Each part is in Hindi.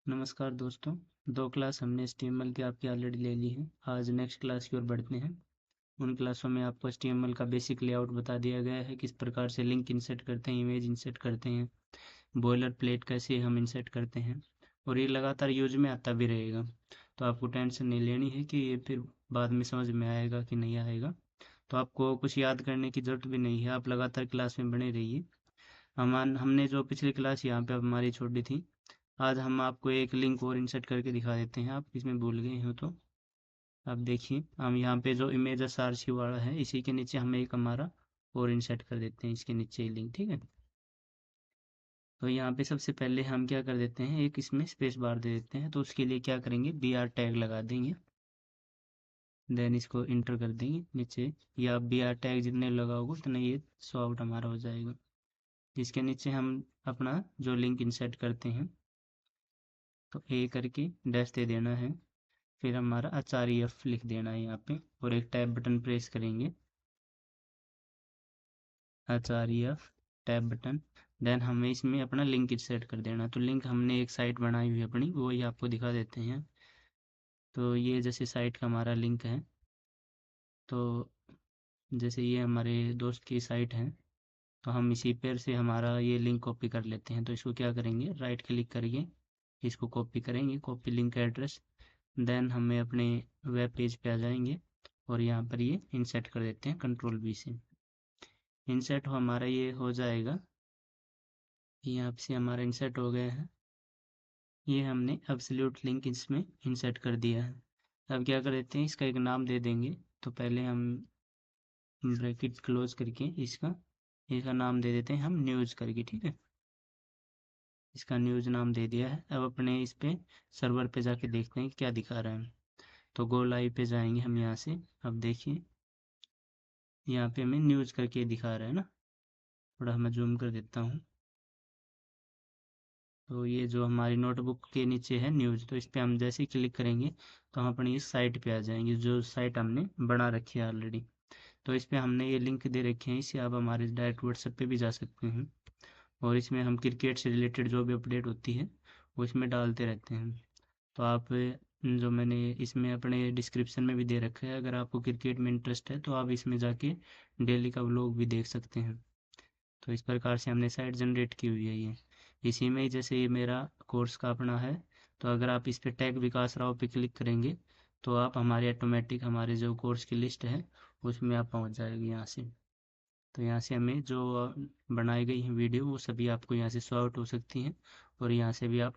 नमस्कार दोस्तों। 2 क्लास हमने HTML की आपकी ऑलरेडी ले ली है। आज नेक्स्ट क्लास की ओर बढ़ते हैं। उन क्लासों में आपको HTML का बेसिक लेआउट बता दिया गया है, किस प्रकार से लिंक इंसर्ट करते हैं, इमेज इंसर्ट करते हैं, बॉयलर प्लेट कैसे हम इंसर्ट करते हैं, और ये लगातार यूज में आता भी रहेगा। तो आपको टेंशन नहीं लेनी है कि ये फिर बाद में समझ में आएगा कि नहीं आएगा। तो आपको कुछ याद करने की ज़रूरत भी नहीं है, आप लगातार क्लास में बने रहिए। हमने जो पिछली क्लास यहाँ पे अब हमारी छोड़ी थी, आज हम आपको एक लिंक और इंसर्ट करके दिखा देते हैं। आप इसमें भूल गए हो तो आप देखिए, हम यहाँ पे जो इमेज आरसी वाला है, इसी के नीचे हम एक हमारा और इंसर्ट कर देते हैं, इसके नीचे ही लिंक। ठीक है, तो यहाँ पे सबसे पहले हम क्या कर देते हैं, एक इसमें स्पेस बार दे देते हैं। तो उसके लिए क्या करेंगे, BR टैग लगा देंगे, देन इसको इंटर कर देंगे नीचे, या BR टैग जितने लगाओगे उतना ये सो आउट हमारा हो जाएगा। इसके नीचे हम अपना जो लिंक इंसर्ट करते हैं, तो ए करके डैश दे देना है, फिर हमारा HREF लिख देना है यहाँ पे, और एक टैब बटन प्रेस करेंगे, HREF टैब बटन। देन हमें इसमें अपना लिंक इंसर्ट कर देना। तो लिंक हमने एक साइट बनाई हुई है अपनी, वो ही आपको दिखा देते हैं। तो ये जैसे साइट का हमारा लिंक है, तो जैसे ये हमारे दोस्त की साइट है, तो हम इसी पर से हमारा ये लिंक कॉपी कर लेते हैं। तो इसको क्या करेंगे, राइट क्लिक करके इसको कॉपी करेंगे, कॉपी लिंक एड्रेस। देन हमें अपने वेब पेज पे आ जाएंगे और यहाँ पर ये इंसर्ट कर देते हैं, Ctrl+V से। इंसर्ट हमारा ये हो जाएगा, यहाँ से हमारा इंसर्ट हो गया है। ये हमने एब्सोल्यूट लिंक इसमें इंसर्ट कर दिया है। अब क्या कर देते हैं, इसका एक नाम दे देंगे। तो पहले हम ब्रैकेट क्लोज करके इसका नाम दे देते हैं हम न्यूज़ करके। ठीक है, इसका न्यूज़ नाम दे दिया है। अब अपने इस पे सर्वर पे जाके देखते हैं क्या दिखा रहा है। तो गो लाइव पे जाएंगे हम यहाँ से। अब देखिए, यहाँ पे हमें न्यूज़ करके दिखा रहा है ना। थोड़ा मैं जूम कर देता हूँ। तो ये जो हमारी नोटबुक के नीचे है न्यूज़, तो इस पर हम जैसे ही क्लिक करेंगे तो हम अपनी इस साइट पे आ जाएंगे, जो साइट हमने बना रखी है ऑलरेडी। तो इस पे हमने ये लिंक दे रखे हैं, इससे आप हमारे डायरेक्ट व्हाट्सएप पे भी जा सकते हैं। और इसमें हम क्रिकेट से रिलेटेड जो भी अपडेट होती है वो इसमें डालते रहते हैं। तो आप जो मैंने इसमें अपने डिस्क्रिप्शन में भी दे रखा है, अगर आपको क्रिकेट में इंटरेस्ट है तो आप इसमें जाके डेली का व्लॉग भी देख सकते हैं। तो इस प्रकार से हमने साइट जनरेट की हुई है ये। इसी में ही जैसे ये मेरा कोर्स का अपना है, तो अगर आप इस पे टैग विकास राव पे क्लिक करेंगे तो आप हमारे ऑटोमेटिक हमारे जो कोर्स की लिस्ट है उसमें आप पहुंच जाएगी यहाँ से। तो यहाँ से हमें जो बनाई गई है वीडियो वो सभी आपको यहाँ से शो आउट हो सकती हैं, और यहाँ से भी आप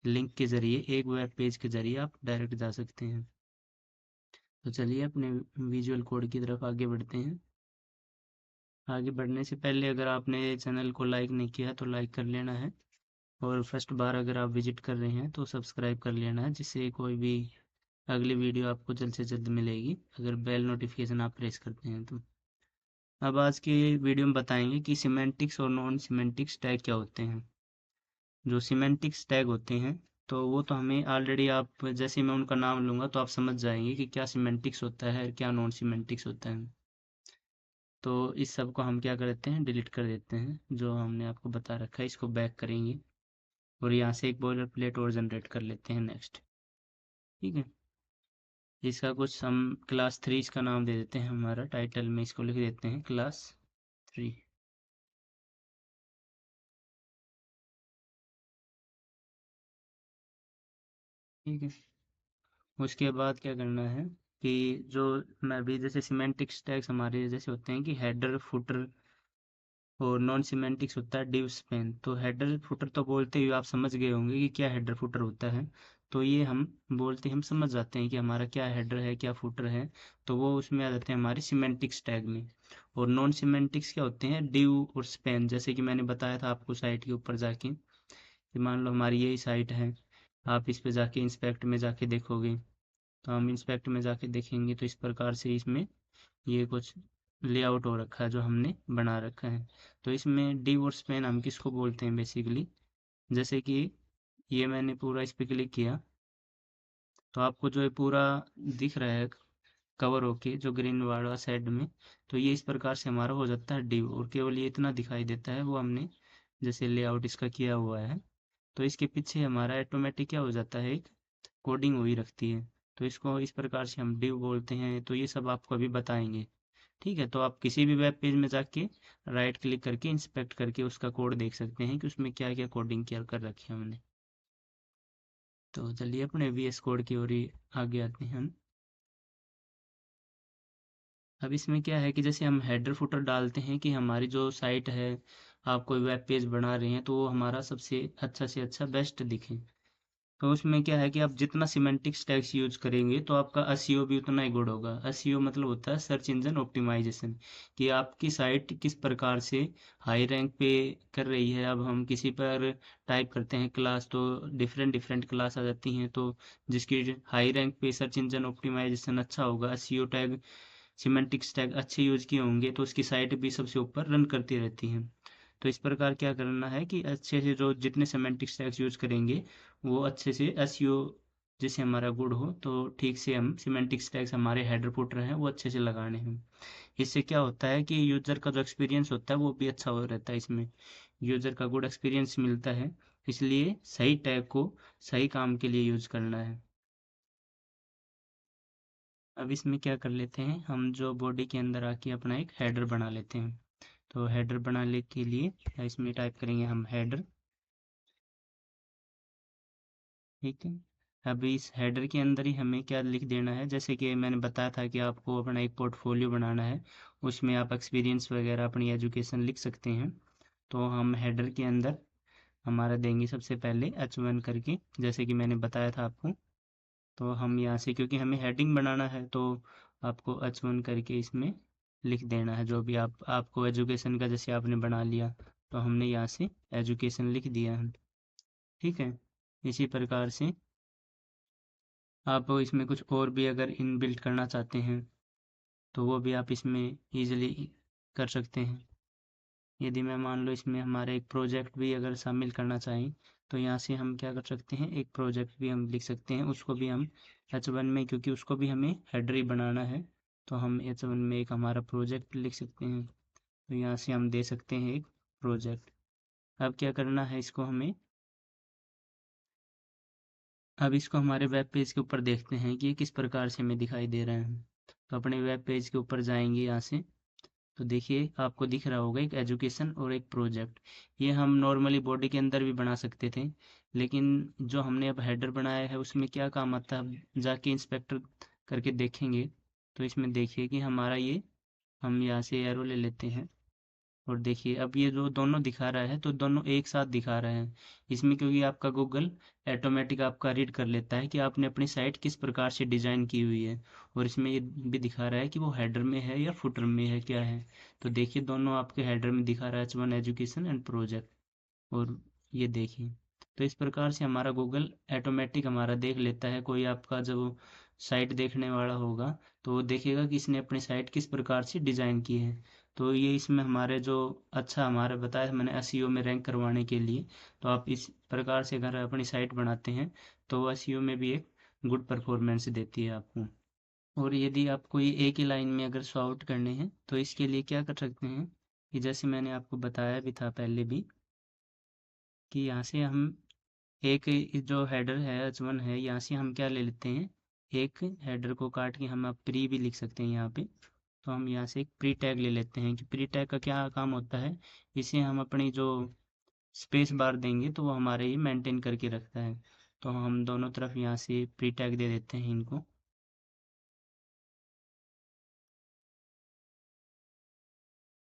लिंक के ज़रिए एक वेब पेज के ज़रिए आप डायरेक्ट जा सकते हैं। तो चलिए अपने विजुअल कोड की तरफ आगे बढ़ते हैं। आगे बढ़ने से पहले अगर आपने चैनल को लाइक नहीं किया तो लाइक कर लेना है, और फर्स्ट बार अगर आप विजिट कर रहे हैं तो सब्सक्राइब कर लेना है, जिससे कोई भी अगली वीडियो आपको जल्द से जल्द मिलेगी अगर बेल नोटिफिकेशन आप प्रेस करते हैं तो। अब आज की वीडियो में बताएंगे कि सिमेंटिक्स और नॉन सिमेंटिक्स टैग क्या होते हैं। जो सिमेंटिक्स टैग होते हैं तो वो तो हमें ऑलरेडी, आप जैसे मैं उनका नाम लूँगा तो आप समझ जाएंगे कि क्या सिमेंटिक्स होता है क्या नॉन सिमेंटिक्स होता है। तो इस सब को हम क्या करते हैं, डिलीट कर देते हैं। जो हमने आपको बता रखा है इसको बैक करेंगे, और यहाँ से एक बॉयलर प्लेट और जनरेट कर लेते हैं नेक्स्ट। ठीक है, इसका कुछ हम क्लास 3 इसका नाम दे देते हैं, हमारा टाइटल में इसको लिख देते हैं क्लास 3। ठीक है, उसके बाद क्या करना है कि जो मैं भी जैसे सिमेंटिक्स टैग्स हमारे जैसे होते हैं कि हेडर फुटर, और नॉन सिमेंटिक्स होता है डिव स्पेन। तो हेडर फुटर तो बोलते ही आप समझ गए होंगे कि क्या हेडर फुटर होता है। तो ये हम बोलते हम समझ जाते हैं कि हमारा क्या हेडर है क्या फुटर है, तो वो उसमें आ जाते हैं हमारे सिमेंटिक्स टैग में। और नॉन सिमेंटिक्स क्या होते हैं, डिव और स्पेन, जैसे कि मैंने बताया था आपको साइट के ऊपर जाके, कि मान लो हमारी यही साइट है, आप इस पे जाके इंस्पेक्ट में जाके देखोगे, तो हम इंस्पेक्ट में जाके देखेंगे तो इस प्रकार से इसमें ये कुछ लेआउट हो रखा है जो हमने बना रखा है। तो इसमें डिव और स्पेन हम किसको बोलते हैं बेसिकली, जैसे कि ये मैंने पूरा इस पे क्लिक किया तो आपको जो है पूरा दिख रहा है कवर होके जो ग्रीन वाला साइड में, तो ये इस प्रकार से हमारा हो जाता है डिव, और केवल ये इतना दिखाई देता है, वो हमने जैसे लेआउट इसका किया हुआ है। तो इसके पीछे हमारा ऑटोमेटिक क्या हो जाता है, एक कोडिंग हुई रखती है। तो इसको इस प्रकार से हम डिव बोलते हैं। तो ये सब आपको अभी बताएंगे। ठीक है, तो आप किसी भी वेब पेज में जाके राइट क्लिक करके इंस्पेक्ट करके उसका कोड देख सकते हैं कि उसमें क्या क्या कोडिंग क्या कर रखी है हमने। तो चलिए अपने VS कोड की ओर ही आगे आते हैं हम। अब इसमें क्या है कि जैसे हम हेडर फुटर डालते हैं कि हमारी जो साइट है, आप कोई वेब पेज बना रहे हैं तो वो हमारा सबसे अच्छा से अच्छा बेस्ट दिखे। तो उसमें क्या है कि आप जितना सिमेंटिक्स टैग्स यूज करेंगे तो आपका एसईओ भी उतना ही गुड होगा। एसईओ मतलब होता है सर्च इंजन ऑप्टिमाइजेशन, कि आपकी साइट किस प्रकार से हाई रैंक पे कर रही है। अब हम किसी पर टाइप करते हैं क्लास तो डिफरेंट डिफरेंट क्लास आ जाती हैं, तो जिसकी हाई रैंक पे सर्च इंजन ऑप्टिमाइजेशन अच्छा होगा, एसईओ टैग सिमेंटिक्स टैग अच्छे यूज किए होंगे, तो उसकी साइट भी सबसे ऊपर रन करती रहती हैं। तो इस प्रकार क्या करना है कि अच्छे से जो जितने सिमेंटिक्स टैग्स यूज करेंगे वो अच्छे से एसईओ जैसे हमारा गुड हो, तो ठीक से हम सिमेंटिक्स टैग्स हमारे हेडर फुटर हैं वो अच्छे से लगाने हैं। इससे क्या होता है कि यूजर का जो एक्सपीरियंस होता है वो भी अच्छा हो रहता है, इसमें यूजर का गुड एक्सपीरियंस मिलता है। इसलिए सही टैग को सही काम के लिए यूज करना है। अब इसमें क्या कर लेते हैं, हम जो बॉडी के अंदर आके अपना एक हेडर बना लेते हैं। तो हेडर बनाने के लिए इसमें टाइप करेंगे हम हेडर। ठीक है, अभी इस हेडर के अंदर ही हमें क्या लिख देना है, जैसे कि मैंने बताया था कि आपको अपना एक पोर्टफोलियो बनाना है, उसमें आप एक्सपीरियंस वगैरह अपनी एजुकेशन लिख सकते हैं। तो हम हेडर के अंदर हमारा देंगे सबसे पहले H1 करके, जैसे कि मैंने बताया था आपको। तो हम यहाँ से क्योंकि हमें हेडिंग बनाना है तो आपको H1 करके इसमें लिख देना है जो भी आपको एजुकेशन का जैसे आपने बना लिया, तो हमने यहाँ से एजुकेशन लिख दिया है। ठीक है, इसी प्रकार से आप इसमें कुछ और भी अगर इनबिल्ट करना चाहते हैं तो वो भी आप इसमें इजीली कर सकते हैं। यदि मैं मान लो इसमें हमारे एक प्रोजेक्ट भी अगर शामिल करना चाहें तो यहाँ से हम क्या कर सकते हैं, एक प्रोजेक्ट भी हम लिख सकते हैं, उसको भी हम H1 में, क्योंकि उसको भी हमें हेडर ही बनाना है, तो हम H1 में एक हमारा प्रोजेक्ट लिख सकते हैं। तो यहाँ से हम दे सकते हैं एक प्रोजेक्ट। अब क्या करना है, इसको हमें अब इसको हमारे वेब पेज के ऊपर देखते हैं कि ये किस प्रकार से हमें दिखाई दे रहे हैं। तो अपने वेब पेज के ऊपर जाएंगे यहाँ से, तो देखिए आपको दिख रहा होगा एक एजुकेशन और एक प्रोजेक्ट। ये हम नॉर्मली बॉडी के अंदर भी बना सकते थे, लेकिन जो हमने अब हेडर बनाया है उसमें क्या काम आता है, अब जाके इंस्पेक्टर करके देखेंगे। तो इसमें देखिए कि हमारा ये, हम यहाँ से एरो ले लेते हैं और देखिए अब ये जो दोनों दिखा रहा है तो दोनों एक साथ दिखा रहे हैं इसमें, क्योंकि आपका गूगल ऑटोमेटिक आपका रीड कर लेता है कि आपने अपनी साइट किस प्रकार से डिज़ाइन की हुई है। और इसमें ये भी दिखा रहा है कि वो हेडर में है या फुटर में है, क्या है। तो देखिए दोनों आपके हेडर में दिखा रहा है H1 एजुकेशन एंड प्रोजेक्ट। और ये देखिए, तो इस प्रकार से हमारा गूगल ऑटोमेटिक हमारा देख लेता है, कोई आपका जो साइट देखने वाला होगा तो वो देखेगा कि इसने अपनी साइट किस प्रकार से डिज़ाइन की है। तो ये इसमें हमारे जो अच्छा हमारा बताया मैंने एसईओ में रैंक करवाने के लिए, तो आप इस प्रकार से अगर अपनी साइट बनाते हैं तो एसईओ में भी एक गुड परफॉर्मेंस देती है आपको। और यदि आप कोई एक ही लाइन में अगर सॉर्ट करने हैं तो इसके लिए क्या कर सकते हैं, कि जैसे मैंने आपको बताया भी था पहले भी, कि यहाँ से हम एक जो हेडर है H1 है, यहाँ से हम क्या ले लेते हैं, एक हेडर को काट के हम आप प्री भी लिख सकते हैं यहाँ पे। तो हम यहाँ से एक प्री टैग ले लेते हैं, कि प्री टैग का क्या काम होता है, इसे हम अपनी जो स्पेस बार देंगे तो वो हमारे ये मेंटेन करके रखता है। तो हम दोनों तरफ यहाँ से प्री टैग दे देते हैं इनको।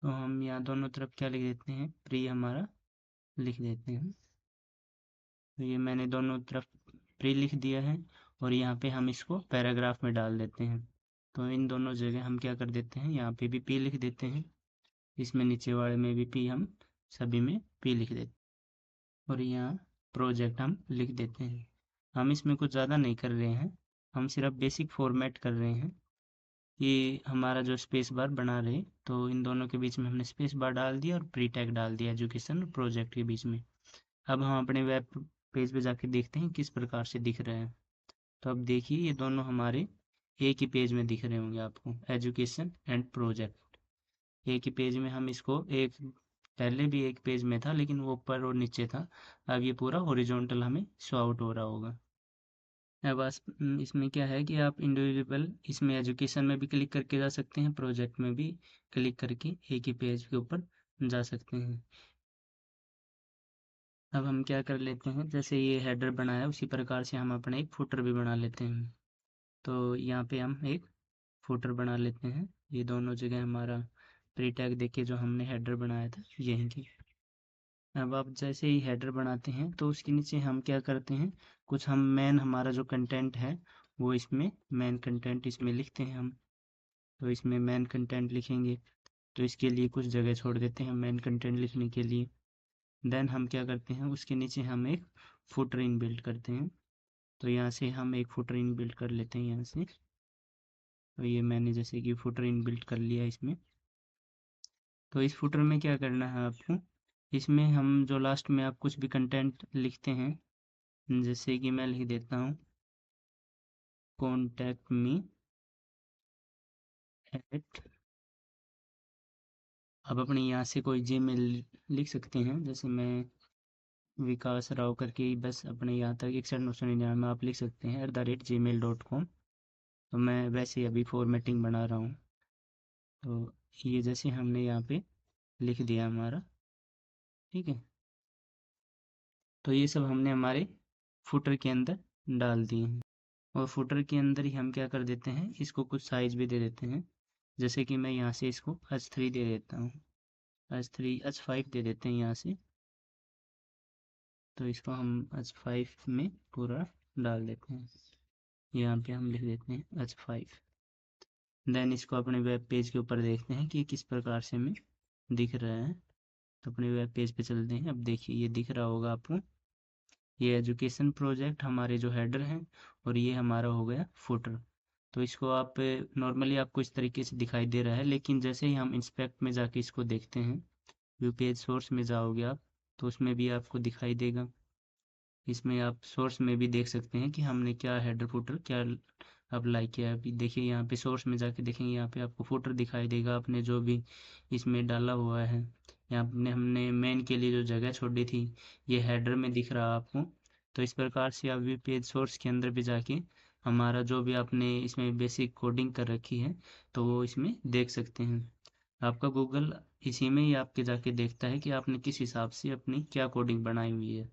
तो हम यहाँ दोनों तरफ क्या लिख देते हैं, प्री हमारा लिख देते हैं। तो ये मैंने दोनों तरफ प्री लिख दिया है, और यहाँ पे हम इसको पैराग्राफ में डाल देते हैं। तो इन दोनों जगह हम क्या कर देते हैं, यहाँ पे भी पी लिख देते हैं, इसमें नीचे वाले में भी पी, हम सभी में पी लिख देते हैं। और यहाँ प्रोजेक्ट हम लिख देते हैं। हम इसमें कुछ ज़्यादा नहीं कर रहे हैं, हम सिर्फ बेसिक फॉर्मेट कर रहे हैं कि हमारा जो स्पेस बार बना रहे। तो इन दोनों के बीच में हमने स्पेस बार डाल दिया और प्री टैग डाल दिया एजुकेशन और प्रोजेक्ट के बीच में। अब हम अपने वेब पेज पे जाके देखते हैं किस प्रकार से दिख रहे हैं। तो अब देखिए ये दोनों हमारे एक ही पेज में दिख रहे होंगे आपको, एजुकेशन एंड प्रोजेक्ट। एक ही पेज में हम इसको एक पहले भी एक पेज में था लेकिन वो ऊपर और नीचे था, अब ये पूरा हॉरिजॉन्टल हमें शो आउट हो रहा होगा। अब इसमें क्या है कि आप इंडिविजुअल इसमें एजुकेशन में भी क्लिक करके जा सकते हैं, प्रोजेक्ट में भी क्लिक करके एक ही पेज के ऊपर जा सकते हैं। अब हम क्या कर लेते हैं, जैसे ये हेडर बनाया उसी प्रकार से हम अपना एक फुटर भी बना लेते हैं। तो यहाँ पे हम एक फुटर बना लेते हैं, ये दोनों जगह हमारा प्री टैग देखिए जो हमने हेडर बनाया था यहीं की। अब आप जैसे ही हेडर बनाते हैं तो उसके नीचे हम क्या करते हैं, कुछ हम मेन हमारा जो कंटेंट है वो इसमें मेन कंटेंट इसमें लिखते हैं हम। तो इसमें मेन कंटेंट लिखेंगे तो इसके लिए कुछ जगह छोड़ देते हैं मेन कंटेंट लिखने के लिए। देन हम क्या करते हैं, उसके नीचे हम एक फुटर इनबिल्ट करते हैं। तो यहाँ से हम एक फुटर इनबिल्ट कर लेते हैं यहाँ से। तो ये मैंने जैसे कि फुटर इनबिल्ट कर लिया इसमें। तो इस फुटर में क्या करना है आपको, इसमें हम जो लास्ट में आप कुछ भी कंटेंट लिखते हैं, जैसे कि मैं लिख देता हूँ कॉन्टैक्ट मी एट, आप अपने यहाँ से कोई जीमेल लिख सकते हैं, जैसे मैं विकास राव करके बस अपने यहाँ तक 61 999 में आप लिख सकते हैं @gmail.com। तो मैं वैसे ही अभी फॉर्मेटिंग बना रहा हूँ। तो ये जैसे हमने यहाँ पे लिख दिया हमारा, ठीक है। तो ये सब हमने हमारे फुटर के अंदर डाल दिए हैं। और फुटर के अंदर ही हम क्या कर देते हैं, इसको कुछ साइज भी दे देते हैं। जैसे कि मैं यहाँ से इसको h3 दे देता हूँ, h3 h5 दे देते हैं यहाँ से। तो इसको हम h5 में पूरा डाल देते हैं, यहाँ पे हम लिख देते हैं h5। देन इसको अपने वेब पेज के ऊपर देखते हैं कि किस प्रकार से हमें दिख रहा है। तो अपने वेब पेज पे चलते हैं। अब देखिए ये दिख रहा होगा आपको, ये एजुकेशन प्रोजेक्ट हमारे जो हेडर हैं और ये हमारा हो गया फुटर। तो इसको आप नॉर्मली आपको इस तरीके से दिखाई दे रहा है, लेकिन जैसे ही हम इंस्पेक्ट में जाके इसको देखते हैं, व्यू पेज सोर्स में जाओगे आप, तो उसमें भी आपको दिखाई देगा। इसमें आप सोर्स में भी देख सकते हैं कि हमने क्या हेडर फुटर क्या अप्लाई किया है। अभी देखिए यहाँ पे सोर्स में जाके देखेंगे, यहाँ पे आपको फुटर दिखाई देगा आपने जो भी इसमें डाला हुआ है। यहाँ पे हमने मेन के लिए जो जगह छोड़ी थी ये हेडर में दिख रहा है आपको। तो इस प्रकार से आप भी पेज सोर्स के अंदर भी जाके हमारा जो भी आपने इसमें बेसिक कोडिंग कर रखी है तो वो इसमें देख सकते हैं। आपका गूगल इसी में ही आपके जाके देखता है कि आपने किस हिसाब से अपनी क्या कोडिंग बनाई हुई है।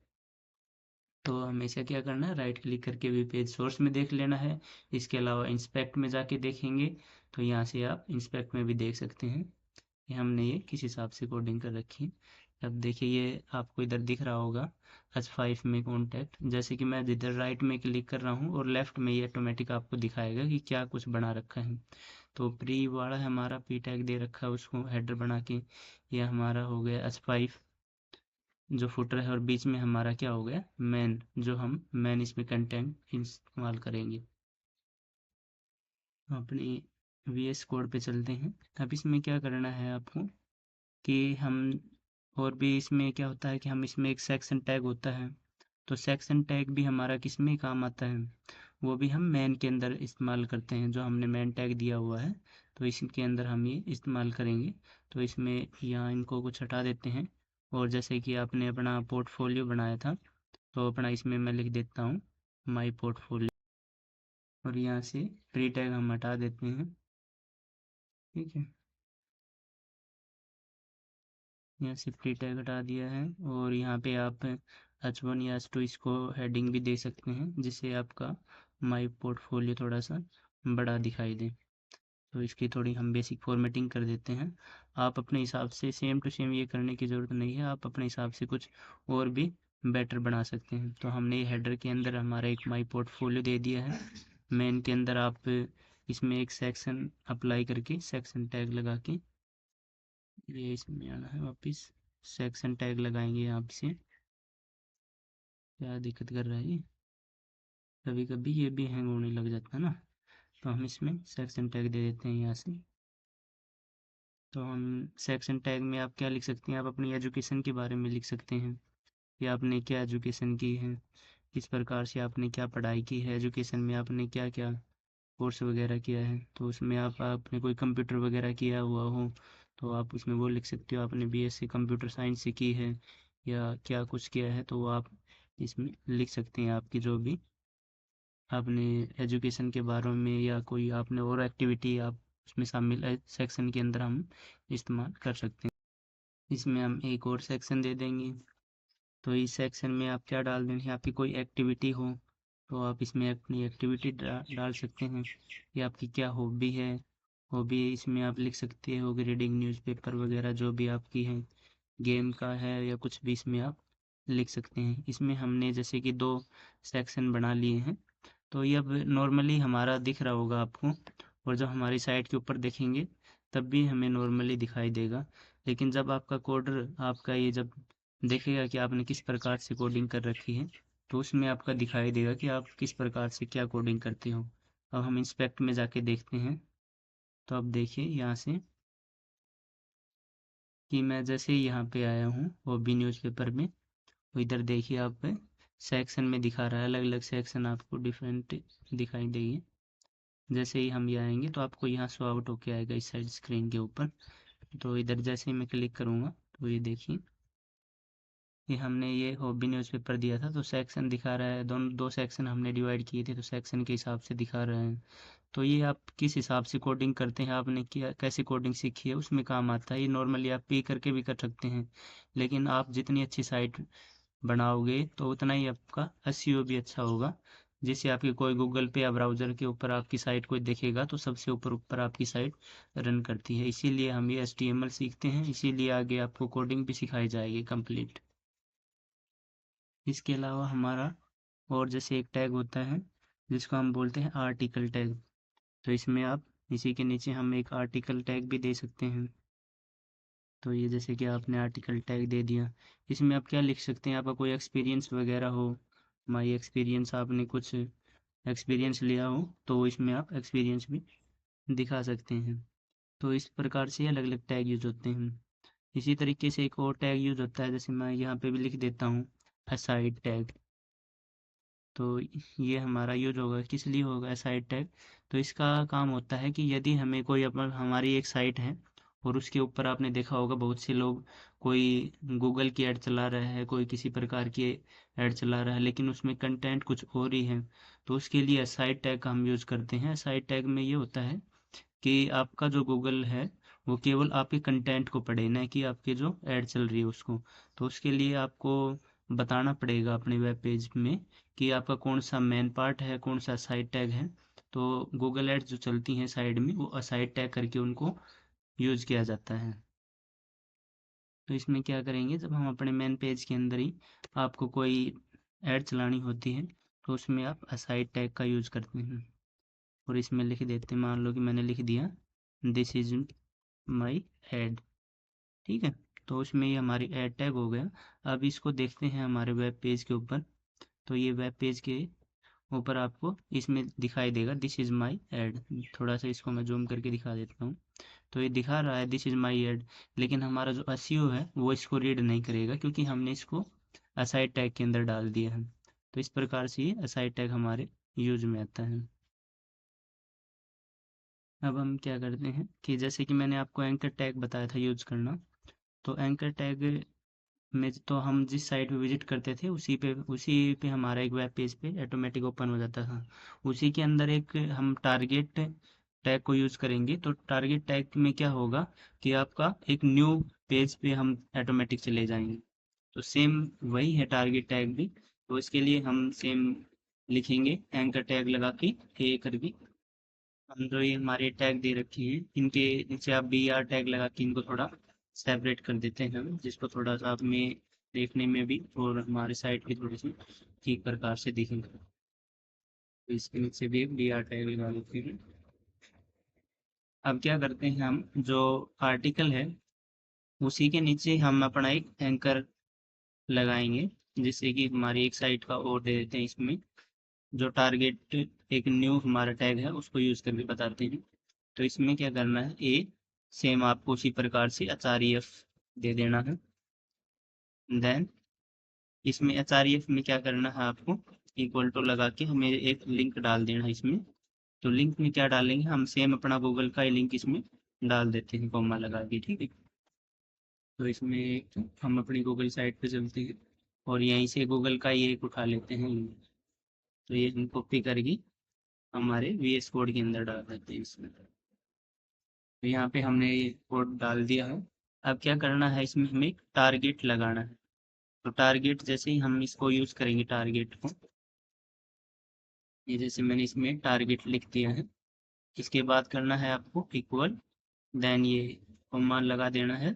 तो हमेशा क्या करना है, राइट क्लिक करके भी पेज सोर्स में देख लेना है। इसके अलावा इंस्पेक्ट में जाके देखेंगे तो यहाँ से आप इंस्पेक्ट में भी देख सकते हैं कि हमने ये किस हिसाब से कोडिंग कर रखी है। अब देखिए ये आपको इधर दिख रहा होगा h5 में कॉन्टैक्ट, जैसे कि मैं जिधर राइट में क्लिक कर रहा हूँ और लेफ्ट में ये ऑटोमेटिक आपको दिखाएगा कि क्या कुछ बना रखा है। तो प्री वाला हमारा पी टैग दे रखा है उसको हेडर बना के, ये हमारा हो गया h5 जो फुटर है, और बीच में हमारा क्या हो गया मैन, जो हम मैन इसमें कंटेंट इस्तेमाल करेंगे। अपनी VS कोड पे चलते हैं। अब इसमें क्या करना है आपको कि हम और भी इसमें क्या होता है कि हम इसमें एक सेक्शन टैग होता है, तो सेक्शन टैग भी हमारा किस में काम आता है, वो भी हम मैन के अंदर इस्तेमाल करते हैं। जो हमने मैन टैग दिया हुआ है तो इसके अंदर हम ये इस्तेमाल करेंगे। तो इसमें यहाँ इनको कुछ हटा देते हैं, और जैसे कि आपने अपना पोर्टफोलियो बनाया था तो अपना इसमें मैं लिख देता हूँ माई पोर्टफोलियो, और यहाँ से प्री टैग हम हटा देते हैं, ठीक है। यहाँ से प्री टैग हटा दिया है, और यहाँ पे आप H1 या H2 इसको हेडिंग भी दे सकते हैं जिससे आपका माई पोर्टफोलियो थोड़ा सा बड़ा दिखाई दे। तो इसकी थोड़ी हम बेसिक फॉर्मेटिंग कर देते हैं। आप अपने हिसाब से सेम टू सेम ये करने की ज़रूरत नहीं है, आप अपने हिसाब से कुछ और भी बेटर बना सकते हैं। तो हमने ये हेडर के अंदर हमारा एक माई पोर्टफोलियो दे दिया है। मेन के अंदर आप इसमें एक सेक्शन अप्लाई करके सेक्शन टैग लगा के, ये इसमें आना है वापस, सेक्शन टैग लगाएंगे यहाँ से। क्या दिक्कत कर रहा है ये, कभी कभी ये भी हैंग होने लग जाता है ना। तो हम इसमें सेक्शन टैग दे देते हैं यहाँ से। तो हम सेक्शन टैग में आप क्या लिख सकते हैं, आप अपनी एजुकेशन के बारे में लिख सकते हैं कि आपने क्या एजुकेशन की है, किस प्रकार से आपने क्या पढ़ाई की है, एजुकेशन में आपने क्या क्या कोर्स वगैरह किया है। तो उसमें आप आपने कोई कंप्यूटर वगैरह किया हुआ हो तो आप उसमें वो लिख सकते हो आपने बीएससी कंप्यूटर साइंस से की है या क्या कुछ किया है, तो वो आप इसमें लिख सकते हैं। आपकी जो भी आपने एजुकेशन के बारे में या कोई आपने और एक्टिविटी आप उसमें शामिल सेक्शन के अंदर हम इस्तेमाल कर सकते हैं। इसमें हम एक और सेक्शन दे देंगे। तो इस सेक्शन में आप क्या डाल देंगे, आपकी कोई एक्टिविटी हो तो आप इसमें अपनी एक्टिविटी डाल सकते हैं, या आपकी क्या हॉबी है, हॉबी इसमें आप लिख सकते हो, रीडिंग न्यूज़पेपर वगैरह जो भी आपकी है, गेम का है या कुछ भी इसमें आप लिख सकते हैं। इसमें हमने जैसे कि 2 सेक्शन बना लिए हैं, तो ये अब नॉर्मली हमारा दिख रहा होगा आपको, और जब हमारी साइट के ऊपर देखेंगे तब भी हमें नॉर्मली दिखाई देगा। लेकिन जब आपका कोडर आपका ये जब देखेगा कि आपने किस प्रकार से कोडिंग कर रखी है, तो उसमें आपका दिखाई देगा कि आप किस प्रकार से क्या कोडिंग करते हो। अब हम इंस्पेक्ट में जाके देखते हैं। तो अब देखिए यहाँ से कि मैं जैसे ही यहाँ पे आया हूँ हॉबी न्यूज़पेपर में, तो इधर देखिए आप सेक्शन में दिखा रहा है, अलग अलग सेक्शन आपको डिफरेंट दिखाई देंगे। जैसे ही हम ये आएंगे तो आपको यहाँ शो आउट होके आएगा इस साइड स्क्रीन के ऊपर। तो इधर जैसे ही मैं क्लिक करूँगा तो ये देखिए ये हमने ये हॉबी न्यूज़पेपर दिया था, तो सेक्शन दिखा रहा है, दोनों 2 सेक्शन हमने डिवाइड किए थे, तो सेक्शन के हिसाब से दिखा रहे हैं। तो ये आप किस हिसाब से कोडिंग करते हैं, आपने क्या कैसे कोडिंग सीखी है उसमें काम आता है। ये नॉर्मली आप पे करके भी कर सकते हैं, लेकिन आप जितनी अच्छी साइट बनाओगे तो उतना ही आपका एसईओ भी अच्छा होगा, जिससे आपकी कोई गूगल पे या ब्राउज़र के ऊपर आपकी साइट कोई देखेगा तो सबसे ऊपर ऊपर आपकी साइट रन करती है। इसीलिए हम ये एचटीएमएल सीखते हैं, इसीलिए आगे आपको कोडिंग भी सिखाई जाएगी कंप्लीट। इसके अलावा हमारा और जैसे एक टैग होता है जिसको हम बोलते हैं आर्टिकल टैग, तो इसमें आप इसी के नीचे हम एक आर्टिकल टैग भी दे सकते हैं। तो ये जैसे कि आपने आर्टिकल टैग दे दिया, इसमें आप क्या लिख सकते हैं, आपका कोई एक्सपीरियंस वगैरह हो, माई एक्सपीरियंस, आपने कुछ एक्सपीरियंस लिया हो तो वो इसमें आप एक्सपीरियंस भी दिखा सकते हैं। तो इस प्रकार से अलग अलग टैग यूज होते हैं। इसी तरीके से एक और टैग यूज होता है, जैसे मैं यहाँ पे भी लिख देता हूँ असाइड टैग। तो ये हमारा यूज होगा, किस लिए होगा असाइड टैग, तो इसका काम होता है कि यदि हमें कोई अपन हमारी एक साइट है और उसके ऊपर आपने देखा होगा बहुत से लोग कोई गूगल की ऐड चला रहा है, कोई किसी प्रकार की ऐड चला रहा है, लेकिन उसमें कंटेंट कुछ और ही है, तो उसके लिए असाइड टैग का हम यूज करते हैं। असाइड टैग में ये होता है कि आपका जो गूगल है वो केवल आपके कंटेंट को पढ़े, ना कि आपके जो ऐड चल रही है उसको। तो उसके लिए आपको बताना पड़ेगा अपने वेब पेज में कि आपका कौन सा मेन पार्ट है, कौन सा साइड टैग है। तो गूगल एड्स जो चलती हैं साइड में वो असाइड टैग करके उनको यूज किया जाता है। तो इसमें क्या करेंगे, जब हम अपने मेन पेज के अंदर ही आपको कोई ऐड चलानी होती है तो उसमें आप असाइड टैग का यूज करते हैं, और इसमें लिख देते हैं, मान लो कि मैंने लिख दिया दिस इज माई एड, ठीक है। तो उसमें ये हमारी ऐड टैग हो गया। अब इसको देखते हैं हमारे वेब पेज के ऊपर, तो ये वेब पेज के ऊपर आपको इसमें दिखाई देगा दिस इज़ माई एड। थोड़ा सा इसको मैं जूम करके दिखा देता हूँ। तो ये दिखा रहा है दिस इज़ माई एड, लेकिन हमारा जो एसईओ है वो इसको रीड नहीं करेगा क्योंकि हमने इसको असाइड टैग के अंदर डाल दिया है। तो इस प्रकार से ये असाइड टैग हमारे यूज में आता है। अब हम क्या करते हैं कि जैसे कि मैंने आपको एंकर टैग बताया था यूज करना, तो एंकर टैग में तो हम जिस साइट पे विजिट करते थे उसी पे हमारा एक वेब पेज पे ऑटोमेटिक ओपन हो जाता था। उसी के अंदर एक हम टारगेट टैग को यूज करेंगे, तो टारगेट टैग में क्या होगा कि आपका एक न्यू पेज पे हम ऑटोमेटिक चले जाएंगे। तो सेम वही है टारगेट टैग भी, तो इसके लिए हम सेम लिखेंगे एंकर टैग लगा के ए कर भी। हम जो ये हमारे टैग दे रखी है इनके नीचे आप बी आर टैग लगा के इनको थोड़ा सेपरेट कर देते हैं हम, जिसको थोड़ा सा आप में देखने में भी और हमारे साइड भी थोड़ी सी ठीक प्रकार से दिखेंगे। तो इसके नीचे भी एक बी आर टैग लगा देते हैं। अब क्या करते हैं, हम जो आर्टिकल है उसी के नीचे हम अपना एक एंकर लगाएंगे, जिससे कि हमारी एक साइट का और दे देते हैं इसमें जो टारगेट एक न्यू हमारा टैग है उसको यूज करके बताते हैं। तो इसमें क्या करना है, ए सेम आपको उसी प्रकार से एच दे देना है। देन इसमें एच में क्या करना है आपको, इक्वल टू लगा के हमें एक लिंक डाल देना है इसमें। तो लिंक में क्या डालेंगे, हम सेम अपना गूगल का ही लिंक इसमें डाल देते हैं कॉमा लगा के, ठीक है। तो इसमें हम अपनी गूगल साइट पे चलते हैं और यहीं से गूगल का ये एक उठा लेते हैं। तो ये हम कॉपी करके हमारे VS कोड के अंदर डाल देते हैं इसमें। तो यहाँ पे हमने ये कोड डाल दिया है। अब क्या करना है, इसमें हमें एक टारगेट लगाना है। तो टारगेट जैसे ही हम इसको यूज़ करेंगे, टारगेट को, ये जैसे मैंने इसमें टारगेट लिख दिया है। इसके बाद करना है आपको इक्वल, देन ये कॉमा लगा देना है।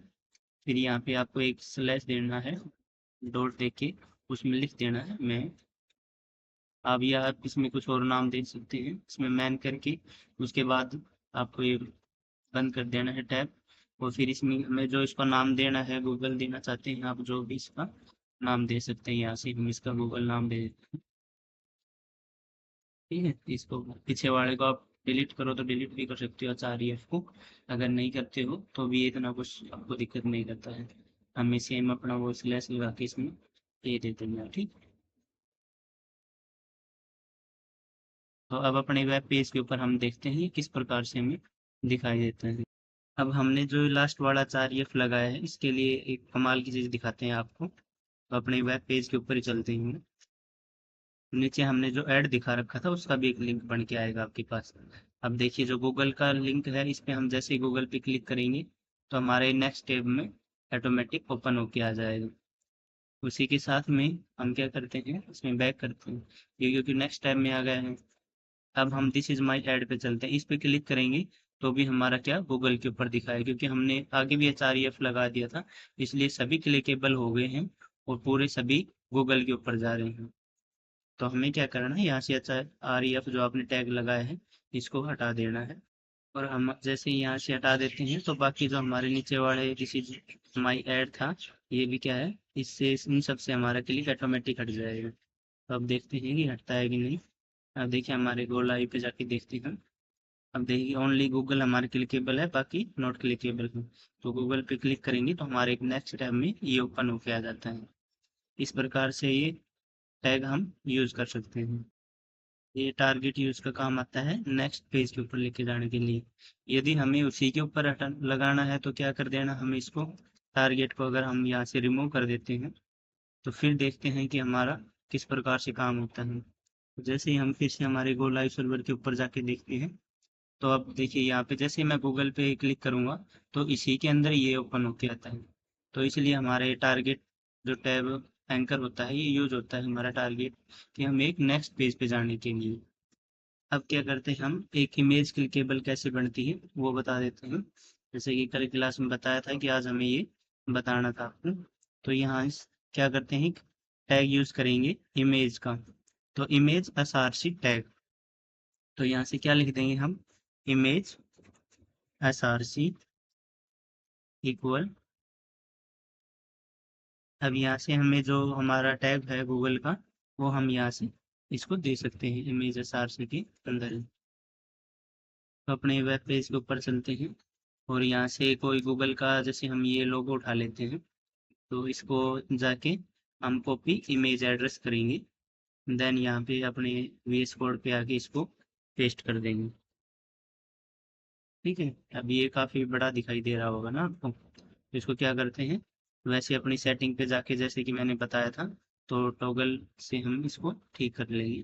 फिर यहाँ पे आपको एक स्लैश देना है, डॉट दे के उसमें लिख देना है मैं। अब या आप इसमें कुछ और नाम दे सकते हैं, इसमें मैन करके उसके बाद आपको ये बंद कर देना है टैब। और फिर इसमें हमें जो इसका नाम देना है, गूगल देना चाहते हैं आप, जो भी इसका नाम दे सकते हैं। यहाँ से हम इसका गूगल नाम दे देते हैं, ठीक है। इसको पीछे वाले को आप डिलीट करो तो डिलीट भी कर सकते हो, HREF को। अगर नहीं करते हो तो भी इतना कुछ आपको दिक्कत नहीं करता है। हमें सेम अपना वो स्लैश लगा के इसमें ये दे देंगे, ठीक। तो अब अपने वेब पेज के ऊपर हम देखते हैं किस प्रकार से हमें दिखाई देता है। अब हमने जो लास्ट वाला 4F लगाया है, इसके लिए एक कमाल की चीज़ दिखाते हैं आपको। तो अपने वेब पेज के ऊपर ही चलते हैं। नीचे हमने जो ऐड दिखा रखा था उसका भी एक लिंक बन के आएगा आपके पास। अब देखिए जो गूगल का लिंक है, इस पे हम जैसे ही गूगल पे क्लिक करेंगे तो हमारे नेक्स्ट टैब में ऑटोमेटिक ओपन होके आ जाएगा। उसी के साथ में हम क्या करते हैं, इसमें बैक करते हैं, ये क्योंकि नेक्स्ट टैब में आ गया है। अब हम दिस इज माई ऐड पे चलते हैं, इस पे क्लिक करेंगे तो भी हमारा क्या गूगल के ऊपर दिखाएगा, क्योंकि हमने आगे भी HREF लगा दिया था, इसलिए सभी क्लिकेबल हो गए हैं और पूरे सभी गूगल के ऊपर जा रहे हैं। तो हमें क्या करना है, यहाँ से HREF जो आपने टैग लगाया है इसको हटा देना है। और हम जैसे ही यहाँ से हटा देते हैं तो बाकी जो हमारे नीचे वाले दिस इज माई ऐड था, ये भी क्या है, इससे इन सब से हमारा क्लिक ऑटोमेटिक हट जाएगा। तो अब देखते हैं कि हटता है कि नहीं। अब देखिए हमारे गो लाइव पे जाके देखते हैं। अब देखिए ओनली गूगल हमारे क्लिकेबल है, बाकी नॉट क्लिकेबल है। तो गूगल पे क्लिक करेंगे तो हमारे एक नेक्स्ट टैब में ये ओपन होके आ जाता है। इस प्रकार से ये टैग हम यूज कर सकते हैं। ये टारगेट यूज का काम आता है नेक्स्ट पेज के ऊपर लेके जाने के लिए। यदि हमें उसी के ऊपर लगाना है तो क्या कर देना, हम इसको टारगेट को अगर हम यहाँ से रिमूव कर देते हैं तो फिर देखते हैं कि हमारा किस प्रकार से काम होता है। जैसे ही हम फिर से हमारे गो लाइव सर्वर के ऊपर जाके देखते हैं तो अब देखिए यहाँ पे जैसे ही मैं गूगल पे क्लिक करूँगा तो इसी के अंदर ये ओपन होके आता है। तो इसलिए हमारे टारगेट जो टैब एंकर होता है, ये यूज होता है हमारा टारगेट, कि हम एक नेक्स्ट पेज पे जाने के लिए। अब क्या करते हैं, हम एक इमेज क्लिकेबल कैसे बनती है वो बता देते हैं। जैसे कि कल क्लास में बताया था कि आज हमें ये बताना था आपको। तो यहाँ क्या करते हैं, टैग यूज करेंगे इमेज का। तो इमेज SRC टैग, तो यहाँ से क्या लिख देंगे हम, इमेज SRC इक्वल। अब यहाँ से हमें जो हमारा टैग है गूगल का, वो हम यहाँ से इसको दे सकते हैं इमेज SRC के अंदर ही। तो अपने वेब पेज के ऊपर चलते हैं और यहाँ से कोई गूगल का जैसे हम ये लोगो उठा लेते हैं, तो इसको जाके हम कॉपी इमेज एड्रेस करेंगे। देन यहाँ पे अपने VS कोड पे आके इसको पेस्ट कर देंगे, ठीक है। अब ये काफ़ी बड़ा दिखाई दे रहा होगा ना आपको। तो इसको क्या करते हैं, वैसे अपनी सेटिंग पे जाके जैसे कि मैंने बताया था, तो टॉगल से हम इसको ठीक कर लेंगे।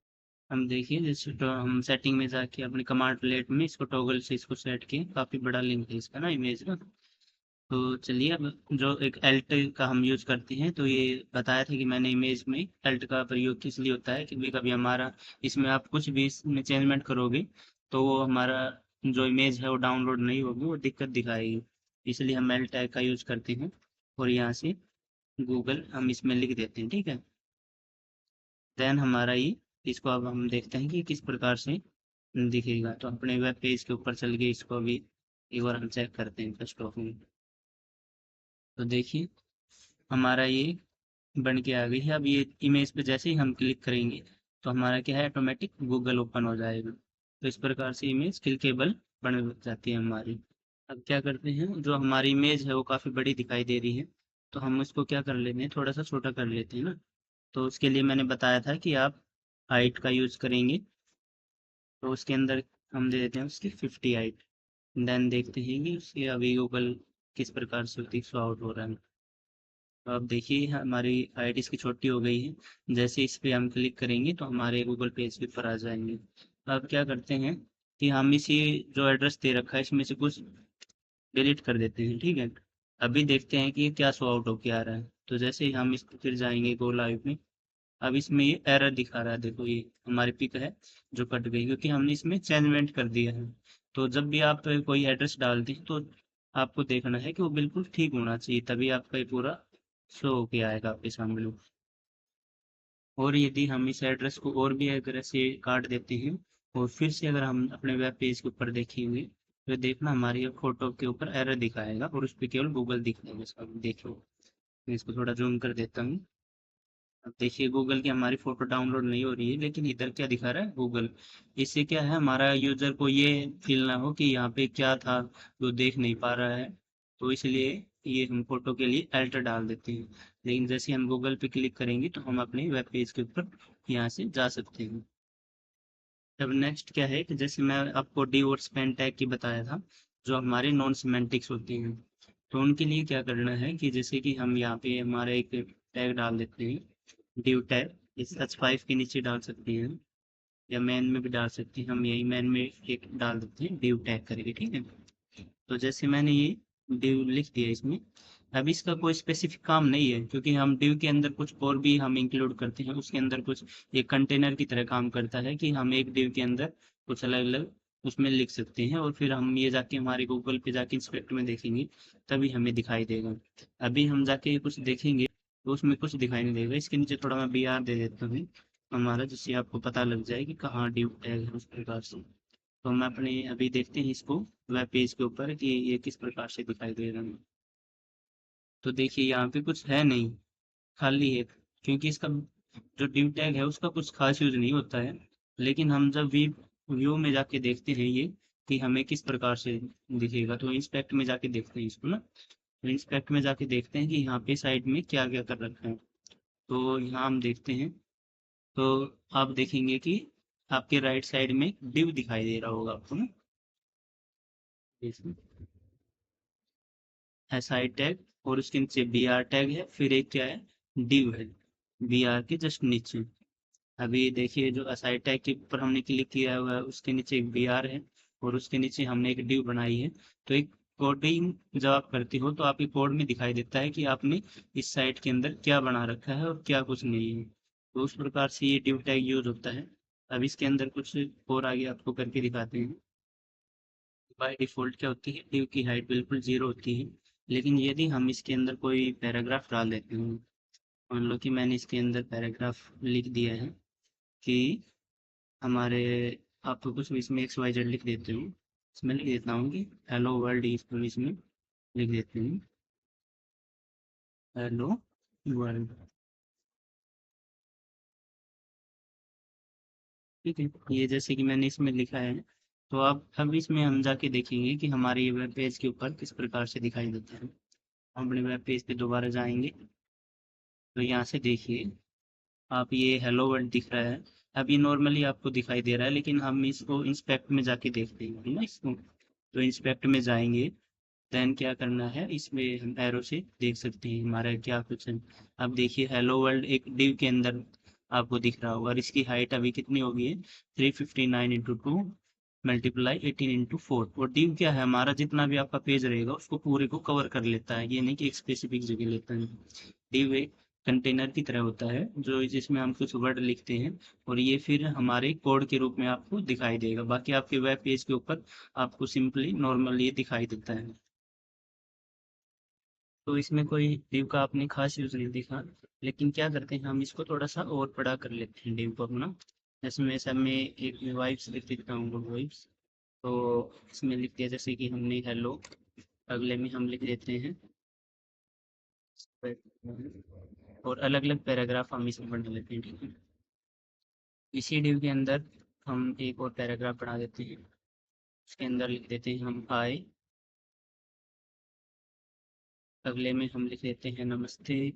हम देखिए जैसे तो हम सेटिंग में जाके अपने कमांड प्लेट में इसको टॉगल से इसको सेट किए, काफ़ी बड़ा लिंक है इसका ना इमेज का। तो चलिए अब जो एक एल्ट का हम यूज करते हैं, तो ये बताया था कि मैंने इमेज में एल्ट का प्रयोग किस लिए होता है, क्योंकि कभी हमारा इसमें आप कुछ भी इसमें चेंजमेंट करोगे तो वो हमारा जो इमेज है वो डाउनलोड नहीं होगी, वो दिक्कत दिखाएगी। इसलिए हम एल्ट टैग का यूज करते हैं और यहाँ से गूगल हम इसमें लिख देते हैं, ठीक है। देन हमारा ये, इसको अब हम देखते हैं कि किस प्रकार से दिखेगा। तो अपने वेब पेज के ऊपर चल के इसको अभी एक बार हम चेक करते हैं फर्स्ट ऑफ में। तो देखिए हमारा ये बन के आ गई है। अब ये इमेज पे जैसे ही हम क्लिक करेंगे तो हमारा क्या है, ऑटोमेटिक गूगल ओपन हो जाएगा। तो इस प्रकार से इमेज क्लिकेबल बन जाती है हमारी। अब क्या करते हैं, जो हमारी इमेज है वो काफ़ी बड़ी दिखाई दे रही है, तो हम इसको क्या कर लेते हैं, थोड़ा सा छोटा कर लेते हैं ना। तो उसके लिए मैंने बताया था कि आप हाइट का यूज़ करेंगे, तो उसके अंदर हम दे देते हैं उसकी 58। देन देखते हैं कि उसके अभी गूगल किस प्रकार से शो आउट हो रहा है। तो अब देखिए हमारी आईडी इसकी छोटी हो गई है। जैसे इस पे हम क्लिक करेंगे तो हमारे गूगल पेज के ऊपर आ जाएंगे। अब क्या करते हैं कि हम इसी जो एड्रेस दे रखा है इसमें से कुछ डिलीट कर देते हैं, ठीक है। अभी देखते हैं कि ये क्या शो आउट होके आ रहा है। तो जैसे ही हम इस पर फिर जाएंगे गो लाइव में, अब इसमें ये एरर दिखा रहा है। देखो ये हमारी पिक है जो कट गई क्योंकि हमने इसमें चेंजमेंट कर दिया है। तो जब भी आप कोई एड्रेस डालते हैं तो आपको देखना है कि वो बिल्कुल ठीक होना चाहिए, तभी आपका ये पूरा शो होके आएगा आपके सामने। और यदि हम इस एड्रेस को और भी अगर ऐसे काट देते हैं और फिर से अगर हम अपने वेब पेज के ऊपर देखेंगे तो देखना हमारी फोटो के ऊपर एरर दिखाएगा और उस पर केवल गूगल दिखाएगा। इसका देखो मैं इसको थोड़ा जूम कर देता हूँ। अब देखिए गूगल की हमारी फोटो डाउनलोड नहीं हो रही है, लेकिन इधर क्या दिखा रहा है गूगल। इससे क्या है हमारा यूजर को ये फील ना हो कि यहाँ पे क्या था जो देख नहीं पा रहा है। तो इसलिए ये हम फोटो के लिए अल्टर डाल देते हैं। लेकिन जैसे हम गूगल पे क्लिक करेंगे तो हम अपने वेब पेज के ऊपर यहाँ से जा सकते हैं। अब नेक्स्ट क्या है कि जैसे मैं आपको डी और स्पेन टैग की बताया था जो हमारे नॉन सिमेंटिक्स होती हैं। तो उनके लिए क्या करना है कि जैसे कि हम यहाँ पे हमारा एक टैग डाल देते हैं div टैग। इस h5 के नीचे डाल सकते हैं या मैन में भी डाल सकते हैं। हम यही मैन में एक डाल देते हैं div टैग करके, ठीक है। तो जैसे मैंने ये div लिख दिया इसमें। अब इसका कोई स्पेसिफिक काम नहीं है क्योंकि हम div के अंदर कुछ और भी हम इंक्लूड करते हैं उसके अंदर कुछ एक कंटेनर की तरह काम करता है कि हम एक div के अंदर कुछ अलग अलग उसमें लिख सकते हैं और फिर हम ये जाके हमारे गूगल पे जाके इंस्पेक्ट में देखेंगे तभी हमें दिखाई देगा। अभी हम जाके कुछ देखेंगे तो उसमें कुछ दिखाई नहीं देगा। इसके नीचे थोड़ा मैं बी आर दे देता हूँ हमारा, जिससे आपको पता लग जाए कि कहाँ div टैग है उस प्रकार से। तो हम अपने अभी देखते हैं इसको वेब पेज के ऊपर कि ये किस प्रकार से दिखाई दे रहा है। तो देखिए यहाँ पे कुछ है नहीं, खाली है। क्योंकि इसका जो div टैग है उसका कुछ खास यूज नहीं होता है। लेकिन हम जब व्यू में जाके देखते हैं ये कि हमें किस प्रकार से दिखेगा, तो इंस्पेक्ट में जाके देखते हैं इसको ना। तो इंस्पेक्ट में जाके देखते हैं कि यहाँ पे साइड में क्या क्या कर रखा है। तो यहाँ हम देखते हैं तो आप देखेंगे कि आपके राइट साइड में div दिखाई दे रहा होगा आपको ना। एस आई टैग और उसके नीचे बी आर टैग है, फिर एक क्या है div है बी आर के जस्ट नीचे। अभी देखिए जो एस आई टैग के ऊपर हमने क्लिक किया हुआ है उसके नीचे एक बी आर है और उसके नीचे हमने एक div बनाई है। तो एक कोडिंग जब आप करते हो तो आपके कोड में दिखाई देता है कि आपने इस साइट के अंदर क्या बना रखा है और क्या कुछ नहीं है। तो उस प्रकार से ये div टैग यूज होता है। अब इसके अंदर कुछ और आगे आपको करके दिखाते हैं। बाय डिफ़ॉल्ट क्या होती है div की हाइट बिल्कुल 0 होती है। लेकिन यदि हम इसके अंदर कोई पैराग्राफ डाल देते हैं, मान लो कि मैंने इसके अंदर पैराग्राफ लिख दिया है कि हमारे, आपको कुछ भी इसमें एक्स वाई जेड लिख देते हूँ। इसमें लिख देता हूँ कि हेलो वर्ल्ड, इसको इसमें लिख देते हैं हेलो वर्ल्ड, ठीक है। ये जैसे कि मैंने इसमें लिखा है। तो अब इसमें हम जाके देखेंगे कि हमारे ये वेब पेज के ऊपर किस प्रकार से दिखाई देता है। हम अपने वेब पेज पे दोबारा जाएंगे तो यहाँ से देखिए आप ये हेलो वर्ल्ड दिख रहा है। अभी नॉर्मली आपको दिखाई दे रहा है लेकिन हम इसको इंस्पेक्ट में जाके देखते हैं है ना इसको। तो इंस्पेक्ट में जाएंगे देन क्या करना है इसमें हम एरो से देख सकते हैं हमारा क्या कुछ है। अब देखिए हेलो वर्ल्ड एक div के अंदर आपको दिख रहा होगा और इसकी हाइट अभी कितनी होगी है 359 × 2 मल्टीप्लाई 18 × 4। और div क्या है हमारा जितना भी आपका पेज रहेगा उसको पूरे को कवर कर लेता है, ये नहीं कि एक स्पेसिफिक जगह लेता है। div एक कंटेनर की तरह होता है जो जिसमें हम कुछ वर्ड लिखते हैं और ये फिर हमारे कोड के रूप में आपको दिखाई देगा। बाकी आपके वेब पेज के ऊपर आपको सिंपली नॉर्मल ये दिखाई देता है। तो इसमें कोई div का आपने खास यूज नहीं दिखा। लेकिन क्या करते हैं हम इसको थोड़ा सा और बड़ा कर लेते हैं div को अपना। जैसे मैं सब में एक वाइब्स लिख देता हूँ गुड वाइब्स। तो इसमें लिख दिया जैसे कि हमने हेलो, अगले में हम लिख देते हैं और अलग अलग पैराग्राफ हम इसमें बना लेते हैं, ठीक है। इसी div के अंदर हम एक और पैराग्राफ बना देते हैं। उसके अंदर लिख देते हैं हम हाय, अगले में हम लिख देते हैं नमस्ते,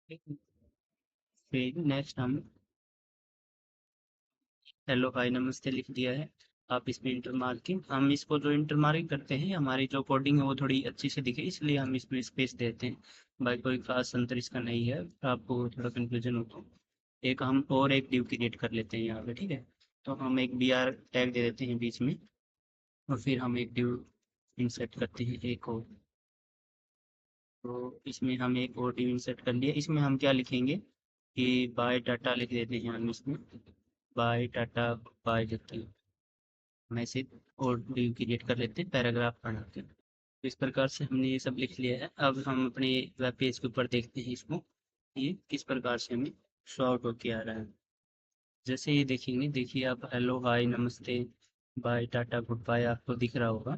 ठीक है। फिर नेक्स्ट हम हेलो हाय नमस्ते लिख दिया है। आप इसमें इंटर मार्किंग, हम इसको जो इंटर मार्किंग करते हैं हमारी जो कोडिंग है वो थोड़ी अच्छी से दिखे, इसलिए हम इसमें स्पेस देते हैं। भाई कोई खास अंतर इसका नहीं है, आपको थोड़ा कंफ्यूजन हो तो एक हम और एक डिव क्रिएट कर लेते हैं यहाँ पे, ठीक है। तो हम एक बी आर टैग दे देते हैं बीच में, और फिर हम एक डिव इंसर्ट करते हैं एक और। तो इसमें हम एक और डिव इंसर्ट कर लिया, इसमें हम क्या लिखेंगे कि बाय डाटा लिख देते हैं हम इसमें, बाय डाटा बाय देते हैं मैसेज, और डिव क्रिएट कर लेते हैं पैराग्राफ बना के। तो इस प्रकार से हमने ये सब लिख लिया है। अब हम अपने वेब पेज के ऊपर देखते हैं इसको, ये किस प्रकार से हमें शो आउट होके आ रहा है। जैसे ये देखेंगे, देखिए आप हेलो हाय नमस्ते बाय टाटा गुड बाय आपको दिख रहा होगा।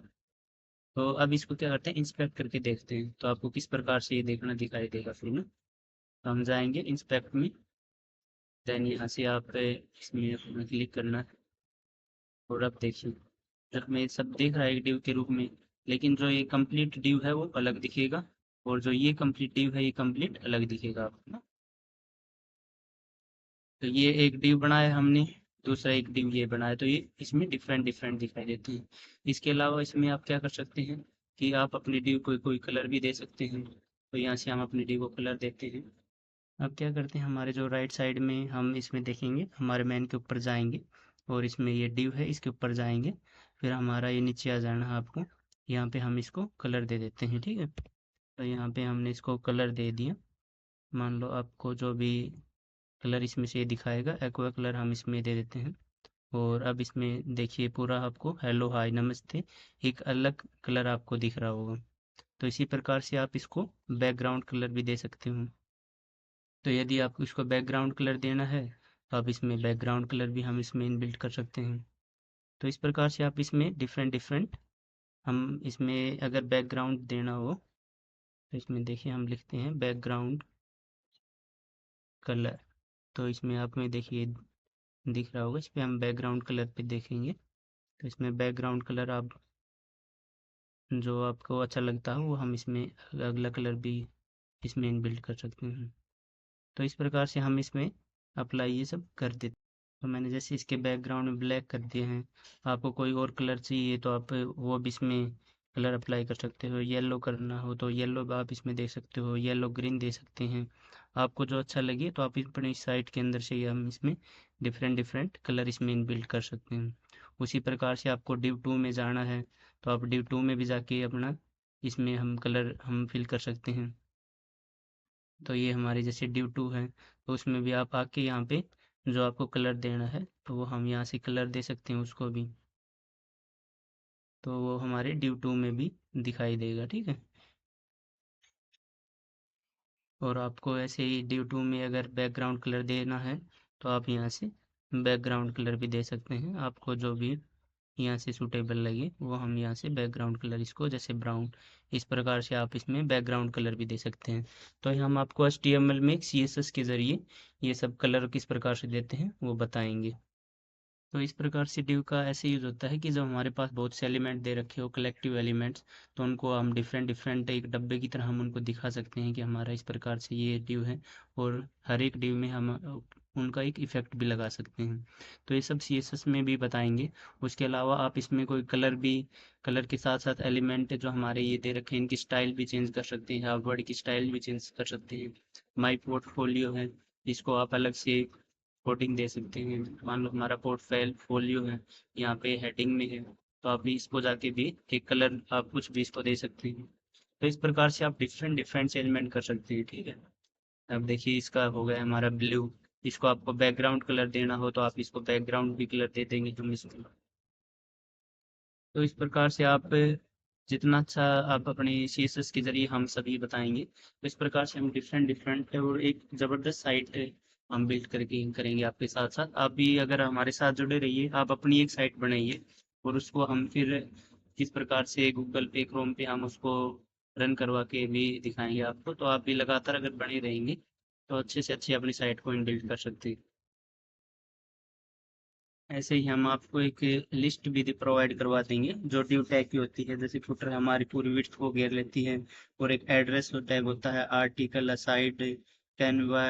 तो अब इसको क्या करते हैं, इंस्पेक्ट करके देखते हैं, तो आपको किस प्रकार से ये देखना दिखाई देगा फिर ना। तो हम जाएंगे इंस्पेक्ट में, देन यहाँ से आप इसमें अपना क्लिक करना है, और अब देखिए हमें सब दिख रहा है एक डिव के रूप में, लेकिन जो ये कंप्लीट डिव है वो अलग दिखेगा, और जो ये कंप्लीट डिव है ये कंप्लीट अलग दिखेगा आपको ना। तो ये एक डिव बनाया हमने, दूसरा एक डिव ये बनाया, तो ये इसमें डिफरेंट डिफरेंट दिखाई देते हैं। इसके अलावा इसमें आप क्या कर सकते हैं कि आप अपने डिव को कोई कलर भी दे सकते हैं। तो यहाँ से हम अपने डिव को कलर देते हैं। अब क्या करते हैं, हमारे जो राइट साइड में हम इसमें देखेंगे, हमारे मैन के ऊपर जाएंगे, और इसमें ये डिव है इसके ऊपर जाएंगे, फिर हमारा ये नीचे आ जाना है आपको। यहाँ पे हम इसको कलर दे देते हैं, ठीक है। तो यहाँ पे हमने इसको कलर दे दिया। मान लो आपको जो भी कलर इसमें से दिखाएगा, एक्वा कलर हम इसमें दे देते हैं। और अब इसमें देखिए पूरा आपको हेलो हाय नमस्ते एक अलग कलर आपको दिख रहा होगा। तो इसी प्रकार से आप इसको बैकग्राउंड कलर भी दे सकते हो। तो यदि आपको इसको बैकग्राउंड कलर देना है, तो आप इसमें बैकग्राउंड कलर भी हम इसमें इनबिल्ट कर सकते हैं। तो इस प्रकार से आप इसमें डिफरेंट डिफरेंट, हम इसमें अगर बैकग्राउंड देना हो, तो इसमें देखिए हम लिखते हैं बैकग्राउंड कलर। तो इसमें आप में देखिए दिख रहा होगा, इस पे हम बैकग्राउंड कलर पे देखेंगे। तो इसमें बैकग्राउंड कलर आप जो आपको अच्छा लगता हो वो हम इसमें अगला कलर भी इसमें इनबिल्ट कर सकते हैं। तो इस प्रकार से हम इसमें अप्लाई ये सब कर देते। तो मैंने जैसे इसके बैकग्राउंड में ब्लैक कर दिए हैं, आपको कोई और कलर चाहिए तो आप वो भी इसमें कलर अप्लाई कर सकते हो। येलो करना हो तो येलो आप इसमें दे सकते हो, येलो ग्रीन दे सकते हैं। आपको जो अच्छा लगे तो आप अपने साइट के अंदर से ही हम इसमें डिफरेंट डिफरेंट कलर इसमें इनबिल्ट कर सकते हैं। उसी प्रकार से आपको डिव 2 में जाना है, तो आप डिव 2 में भी जाके अपना इसमें हम कलर हम फिल कर सकते हैं। तो ये हमारे जैसे ड्यू टू है, तो उसमें भी आप आके यहाँ पे जो आपको कलर देना है तो वो हम यहाँ से कलर दे सकते हैं उसको भी। तो वो हमारे ड्यू टू में भी दिखाई देगा, ठीक है। और आपको ऐसे ही ड्यू टू में अगर बैकग्राउंड कलर देना है, तो आप यहाँ से बैकग्राउंड कलर भी दे सकते हैं। आपको जो भी यहाँ से सूटेबल लगे वो हम यहाँ से बैकग्राउंड कलर इसको जैसे ब्राउन, इस प्रकार से आप इसमें बैकग्राउंड कलर भी दे सकते हैं। तो हम आपको HTML में CSS के ज़रिए ये सब कलर किस प्रकार से देते हैं वो बताएंगे। तो इस प्रकार से डिव का ऐसे यूज होता है कि जब हमारे पास बहुत से एलिमेंट दे रखे हो, कलेक्टिव एलिमेंट्स, तो उनको हम डिफरेंट डिफरेंट एक डब्बे की तरह हम उनको दिखा सकते हैं कि हमारा इस प्रकार से ये डिव है, और हर एक डिव में हम उनका एक इफेक्ट भी लगा सकते हैं। तो ये सब CSS में भी बताएंगे। उसके अलावा आप इसमें कोई कलर भी, कलर के साथ साथ एलिमेंट जो हमारे ये दे रखे हैं इनकी स्टाइल भी चेंज कर सकते हैं, आप वर्ड की स्टाइल भी चेंज कर सकते हैं। माई पोर्टफोलियो है, इसको आप अलग से कोडिंग दे सकते हैं। मान लो हमारा पोर्टफोलियो है, यहाँ पे हेडिंग में है, तो आप भी इसको जाके भी एक कलर आप कुछ भी इसको दे सकते हैं। तो इस प्रकार से आप डिफरेंट डिफरेंट एलिमेंट कर सकते हैं, ठीक है। अब देखिए इसका हो गया हमारा ब्लू, इसको आपको बैकग्राउंड कलर देना हो तो आप इसको बैकग्राउंड भी कलर दे देंगे हम इसको। तो इस प्रकार से आप जितना अच्छा आप अपने CSS के जरिए हम सभी बताएंगे, तो इस प्रकार से हम डिफरेंट डिफरेंट और एक ज़बरदस्त साइट हम बिल्ड करके करेंगे आपके साथ साथ। आप भी अगर हमारे साथ जुड़े रहिए, आप अपनी एक साइट बनाइए, और उसको हम फिर किस प्रकार से गूगल पे क्रोम पे हम उसको रन करवा के भी दिखाएंगे आपको। तो आप भी लगातार अगर बने रहेंगे तो अच्छे से अच्छी अपनी साइट को बिल्ड कर सकते हैं। ऐसे ही हम आपको एक लिस्ट भी प्रोवाइड करवा देंगे जो ड्यू टैग की होती है। जैसे फुटर हमारी पूरी विड्थ को घेर लेती है, और एक एड्रेस टैग होता है, article aside Canva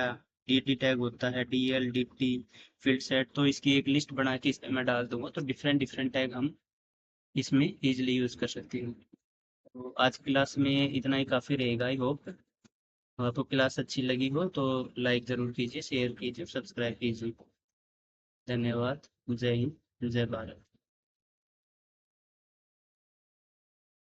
D tag होता है, DL DT फील्ड सेट, तो इसकी एक लिस्ट बना के इसमें मैं डाल दूंगा, तो डिफरेंट डिफरेंट टैग हम इसमें इजीली यूज कर सकते हैं। तो आज की क्लास में इतना ही काफ़ी रहेगा। आई होप आपको क्लास अच्छी लगी हो, तो लाइक ज़रूर कीजिए, शेयर कीजिए, सब्सक्राइब कीजिए। धन्यवाद। जय हिंद, जय भारत।